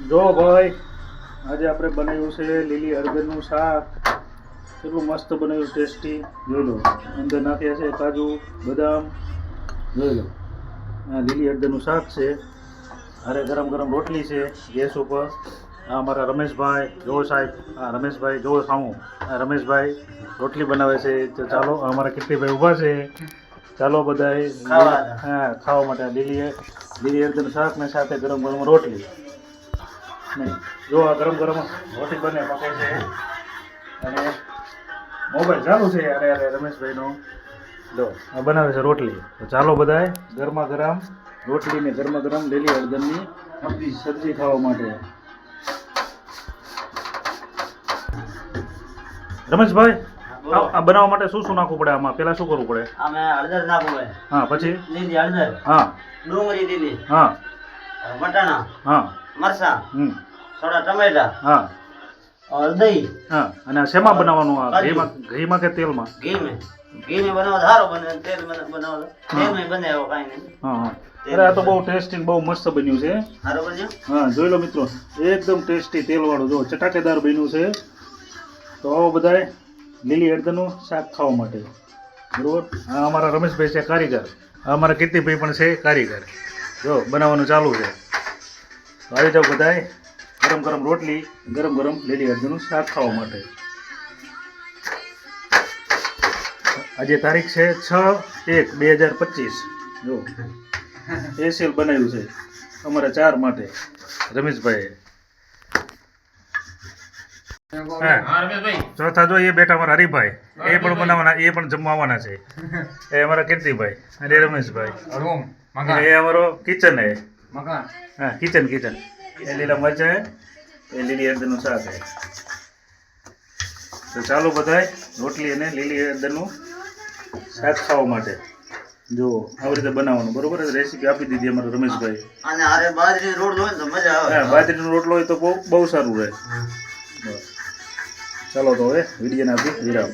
જો ભાઈ આજે આપણે બનાવ્યું છે લીલી હળદરનું શાક. કેટલું મસ્ત બનાવ્યું, ટેસ્ટી. જોઈ લો, અંદર નાખ્યા છે કાજુ બદામ. જોઈ લો, આ લીલી હળદરનું શાક છે. અરે ગરમ ગરમ રોટલી છે ગેસ ઉપર. આ અમારા રમેશભાઈ જોવો સાહેબ, આ રમેશભાઈ જોવો સામું, આ રમેશભાઈ રોટલી બનાવે છે. તો ચાલો, અમારા કીર્તિભાઈ ઊભા છે. ચાલો બધાએ હા ખાવા માટે લીલી હળદરનું શાક ને સાથે ગરમ ગરમ રોટલી. નહીં જો આ ગરમ ગરમ રોટી બને પકે છે અને મોબાઈલ ચાલુ છે. અરે અરે રમેશભાઈનો જો આ બનાવે છે રોટલી. તો ચાલો બધાએ ગરમા ગરમ રોટલી ને ગરમા ગરમ લીલી હળદરની સબ્જી ખાવા માટે. રમેશભાઈ, આ બનાવવા માટે શું શું નાખવું પડે આમાં? પેલા શું કરવું પડે? આમાં હળદર નાખવું પડે. હા, પછી લીલી હળદર, હા, ડુંગળી લીલી, હા, વટાણા, હા, મરચાં, હમ, થોડા ટમેટા, હા, હળદી. હા. અને આ શેમાં બનાવવાનું? આ ઘીમાં કે તેલમાં? ઘી મેં બનાવો તો સારો બને, તેલ બનાવો તેલ મેં બને એવો કાંઈ નહીં. હા હા. અરે આ તો બહુ ટેસ્ટી બહુ મસ્ત બન્યું છે. સારો બન્યો. હા જોઈ લો મિત્રો, એકદમ ટેસ્ટી તેલવાળું જો ચટાકેદાર બન્યું છે. તો આવો બધાએ લીલી હળદરનું શાક ખાવા માટે. બરોબર. આ અમારા રમેશભાઈ છે કારીગર, આ અમારા કીર્તિભાઈ પણ છે કારીગર. જો બનાવવાનું ચાલુ છે. તો આવી જાઓ બધાએ ગરમ ગરમ રોટલી, ગરમ ગરમ લીલી હળદરનું શાક ખાવા માટે. આજે તારીખ છે 6/1/2025. જો સ્પેશિયલ બનાવ્યું છે અમારા 4 માટે રમેશભાઈ. ચોથા જો એ બેટા અમારા હરિભાઈ, એ પણ બનાવવાના, એ પણ જમવા આવવાના છે. એ અમારા કીર્તિભાઈ અને રમેશભાઈ. એ અમારો કિચન હે. હા, કિચન. એ લીલા મરચા હે, એ લીલી હળદરનું શાક હે. તો ચાલો બધાય રોટલી અને લીલી હળદરનું શાક ખાવા માટે. જો આવી રીતે બનાવવાનું. બરોબર, રેસીપી આપી દીધી અમારા રમેશભાઈ. અને આરે બાજરી રોટલો હોય ને તો મજા આવે. હા, બાજરીનો રોટલો હોય તો બહુ સારું રહે. ચાલો તો હવે વિડીયોને આપી વિરામ.